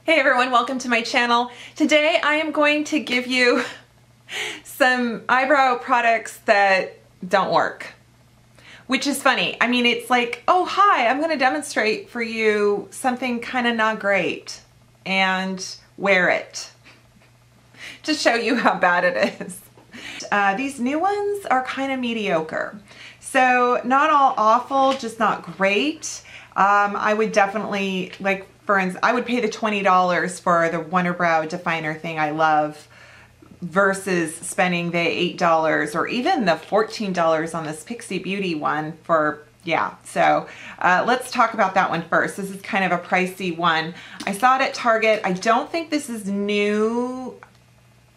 Hey everyone, welcome to my channel. Today I am going to give you some eyebrow products that don't work. Which is funny. I mean, it's like, oh hi, I'm gonna demonstrate for you something kind of not great and wear it to show you how bad it is. These new ones are kind of mediocre. So not all awful, just not great. I would definitely, like, for instance, I would pay the $20 for the Wonder Brow definer thing I love versus spending the $8 or even the $14 on this Pixi Beauty one for, yeah. So let's talk about that one first. This is kind of a pricey one. I saw it at Target. I don't think this is new.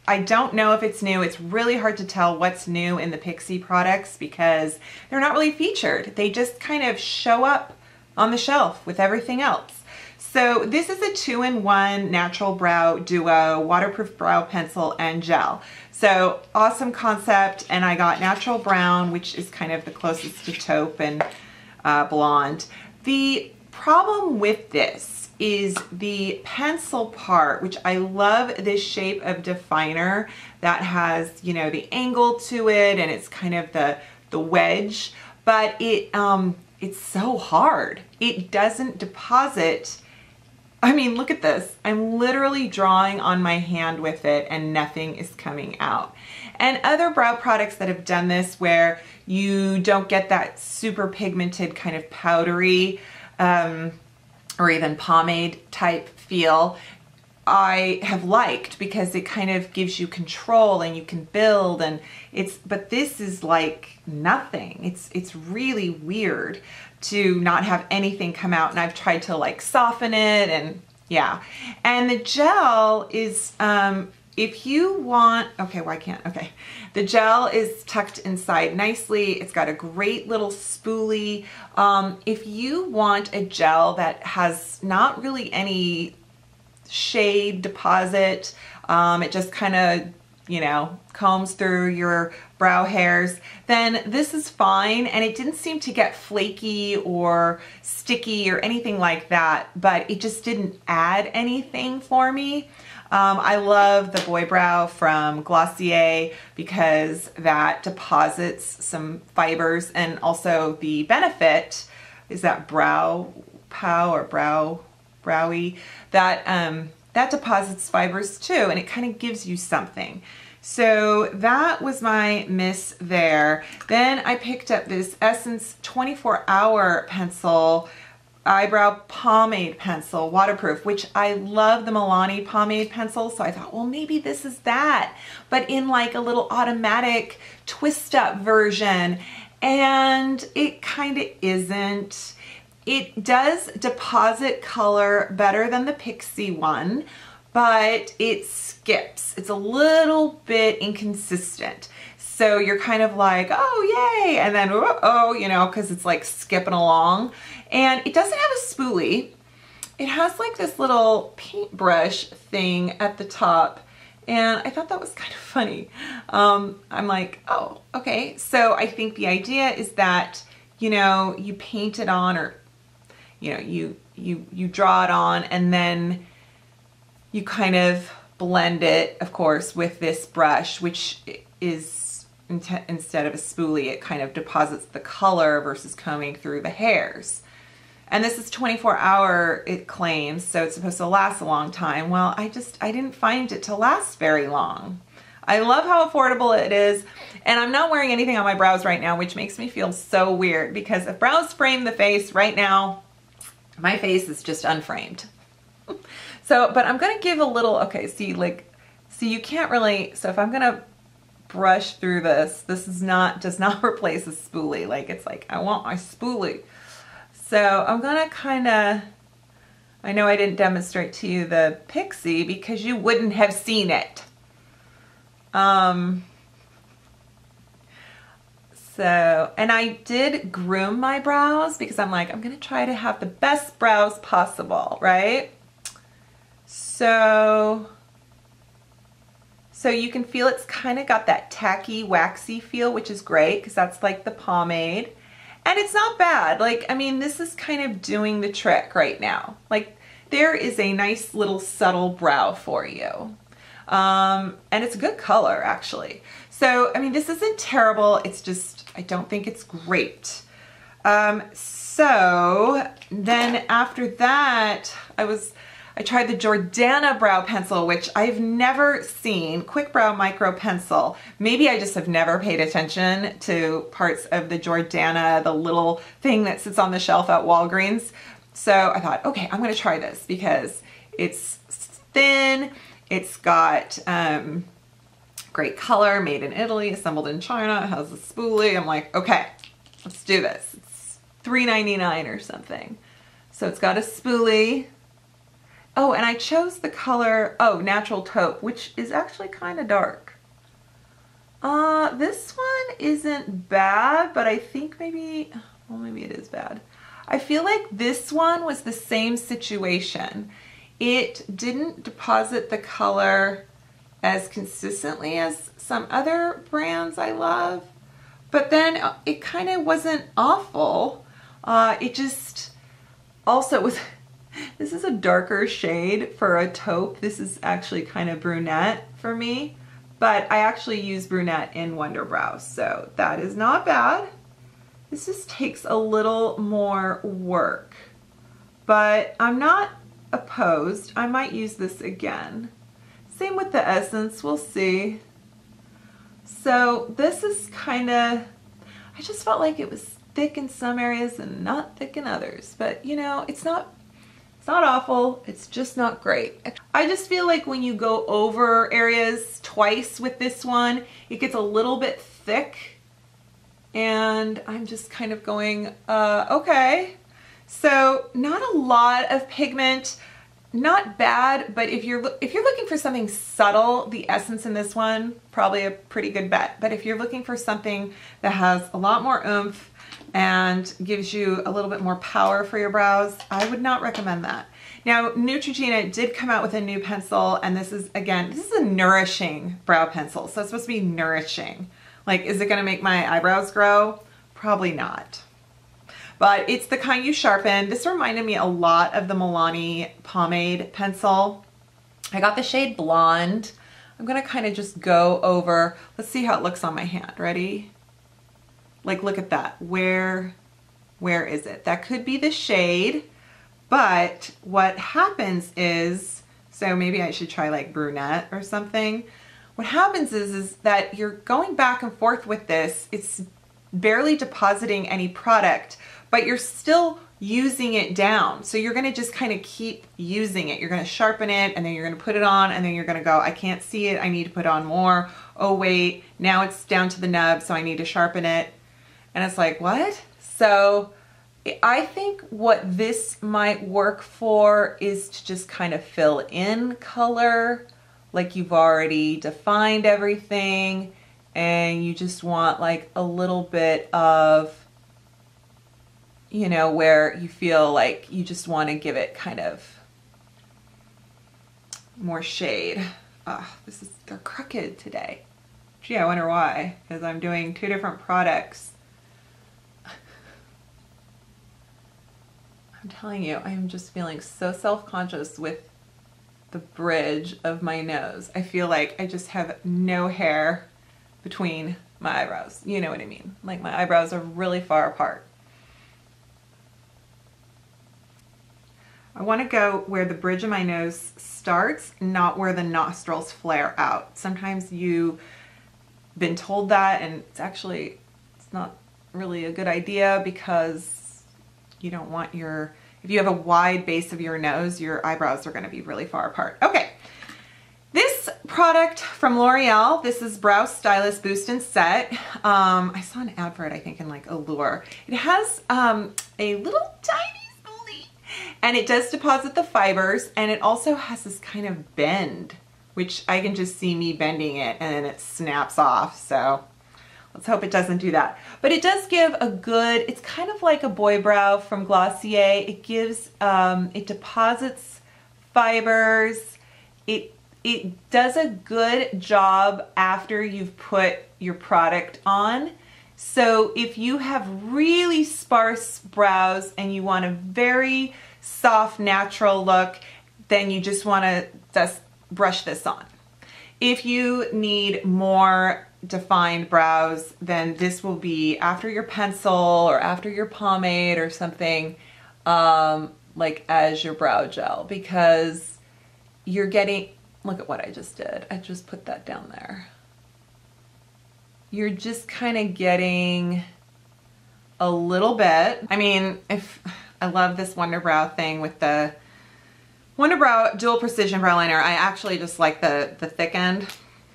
I don't know if it's new. It's really hard to tell what's new in the Pixi products because they're not really featured. They just kind of show up on the shelf with everything else. So this is a 2-in-1 natural brow duo, waterproof brow pencil and gel. So awesome concept, and I got natural brown, which is kind of the closest to taupe and blonde. The problem with this is the pencil part, which I love this shape of definer that has, you know, the angle to it, and it's kind of the wedge, but it's so hard. It doesn't deposit. I mean, look at this. I'm literally drawing on my hand with it and nothing is coming out. And other brow products that have done this where you don't get that super pigmented kind of powdery or even pomade type feel, I have liked because it kind of gives you control and you can build, and but this is like nothing. It's really weird to not have anything come out, and I've tried to like soften it, and yeah. And the gel is, if you want, okay, why can't, okay. The gel is tucked inside nicely. It's got a great little spoolie. If you want a gel that has not really any shade deposit, it just kind of, you know, combs through your brow hairs, then this is fine. And it didn't seem to get flaky or sticky or anything like that, but it just didn't add anything for me. I love the Boy Brow from Glossier because that deposits some fibers, and also the Benefit is that Brow Pow or Browie that deposits fibers too, and it kind of gives you something. So that was my miss there. Then I picked up this Essence 24-hour pencil, eyebrow pomade pencil, waterproof, which I love the Milani pomade pencil, so I thought, well, maybe this is that, but in like a little automatic twist up version, and it kind of isn't. It does deposit color better than the Pixi one, but it skips. It's a little bit inconsistent. So you're kind of like, oh, yay, and then, oh, you know, because it's like skipping along. And it doesn't have a spoolie. It has like this little paintbrush thing at the top, and I thought that was kind of funny. I'm like, oh, okay. So I think the idea is that, you know, you paint it on, or you know, you draw it on, and then you kind of blend it, of course, with this brush, which is, instead of a spoolie, it kind of deposits the color versus combing through the hairs. And this is 24-hour, it claims, so it's supposed to last a long time. Well, I didn't find it to last very long. I love how affordable it is, and I'm not wearing anything on my brows right now, which makes me feel so weird, because if brows frame the face right now, my face is just unframed. So, but I'm gonna give a little, okay, see, like, see, you can't really, so if I'm gonna brush through this, this is not, does not replace a spoolie. Like, it's like, I want my spoolie. So I'm gonna kinda, I know I didn't demonstrate to you the Pixi because you wouldn't have seen it. So, and I did groom my brows because I'm like, I'm gonna try to have the best brows possible, right? So you can feel it's kind of got that tacky, waxy feel, which is great because that's like the pomade. And it's not bad. Like, I mean, this is kind of doing the trick right now. Like, there is a nice little subtle brow for you. And it's a good color actually. So, I mean, this isn't terrible. It's just, I don't think it's great. So then after that, I tried the Jordana brow pencil, which I've never seen. Quick Brow Micro Pencil. Maybe I just have never paid attention to parts of the Jordana, the little thing that sits on the shelf at Walgreens. So I thought, okay, I'm gonna try this because it's thin, it's got great color, made in Italy, assembled in China, it has a spoolie. I'm like, okay, let's do this. It's $3.99 or something. So it's got a spoolie. Oh, and I chose the color, Natural Taupe, which is actually kind of dark. This one isn't bad, but I think maybe it is bad. I feel like this one was the same situation. It didn't deposit the color as consistently as some other brands I love, but then it kind of wasn't awful. It just also was... This is a darker shade for a taupe. This is actually kind of brunette for me, but I actually use brunette in Wonder Brow, so that is not bad. This just takes a little more work, but I'm not opposed. I might use this again. Same with the essence, we'll see. So this is kind of, I just felt like it was thick in some areas and not thick in others, but you know, it's not awful, it's just not great. I just feel like when you go over areas twice with this one, it gets a little bit thick, and I'm just kind of going, okay. So not a lot of pigment, not bad, but if you're looking for something subtle, the essence in this one, probably a pretty good bet. But if you're looking for something that has a lot more oomph and gives you a little bit more power for your brows, I would not recommend that. Now, Neutrogena did come out with a new pencil, and this is, again, this is a nourishing brow pencil, so it's supposed to be nourishing. Like, is it gonna make my eyebrows grow? Probably not. But it's the kind you sharpen. This reminded me a lot of the Milani pomade pencil. I got the shade Blonde. I'm gonna kind of just go over, let's see how it looks on my hand, ready? Like, look at that. Where is it? That could be the shade, but what happens is, so maybe I should try like brunette or something. What happens is that you're going back and forth with this. It's barely depositing any product, but you're still using it down. So you're gonna just kind of keep using it. You're gonna sharpen it, and then you're gonna put it on, and then you're gonna go, I can't see it, I need to put on more. Oh wait, now it's down to the nub, so I need to sharpen it. And it's like, what? So I think what this might work for is to just kind of fill in color, like you've already defined everything, and you just want like a little bit of, you know, where you feel like you just want to give it kind of more shade. They're crooked today. Gee, I wonder why, because I'm doing two different products. I'm telling you, I'm just feeling so self-conscious with the bridge of my nose. I feel like I just have no hair between my eyebrows. You know what I mean? Like my eyebrows are really far apart. I want to go where the bridge of my nose starts, not where the nostrils flare out. Sometimes you've been told that, and it's not really a good idea, because you don't want if you have a wide base of your nose, your eyebrows are going to be really far apart. Okay, this product from L'Oreal, this is Brow Stylist Boost and Set. I saw an ad for it, I think, in like Allure. It has a little tiny spoolie, and it does deposit the fibers, and it also has this kind of bend, which I can just see me bending it, and then it snaps off, so let's hope it doesn't do that. But it does give a good, it's kind of like a boy brow from Glossier. It gives, it deposits fibers. It does a good job after you've put your product on. So if you have really sparse brows and you want a very soft, natural look, then you just want to just brush this on. If you need more defined brows, then this will be after your pencil or after your pomade or something, like as your brow gel, because you're getting, look at what I just did. I just put that down there. You're just kind of getting a little bit. I mean, if I love this Wonder Brow thing with the Wonder Brow Dual Precision Brow Liner. I actually just like the thick end.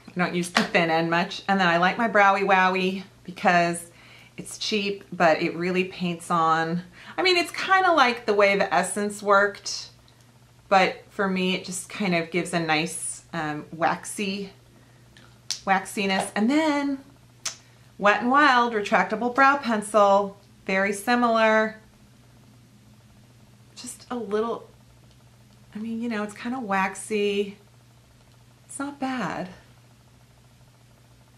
I don't use the thin end much. And then I like my Browie Wowie because it's cheap, but it really paints on. I mean, it's kind of like the way the Essence worked, but for me, it just kind of gives a nice waxiness. And then Wet n Wild Retractable Brow Pencil, very similar. Just a little, I mean, you know, it's kind of waxy. It's not bad.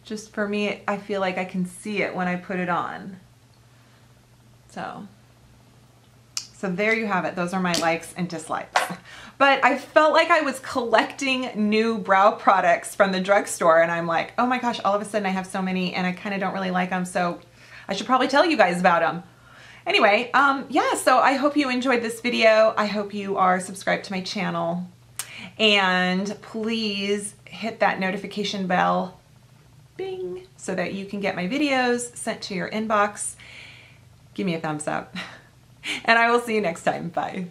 Just for me, I feel like I can see it when I put it on. So there you have it. Those are my likes and dislikes. But I felt like I was collecting new brow products from the drugstore, and I'm like, oh my gosh, all of a sudden I have so many and I kind of don't really like them, so I should probably tell you guys about them. Anyway, yeah, so I hope you enjoyed this video. I hope you are subscribed to my channel. And please hit that notification bell, bing, so that you can get my videos sent to your inbox. Give me a thumbs up. And I will see you next time. Bye.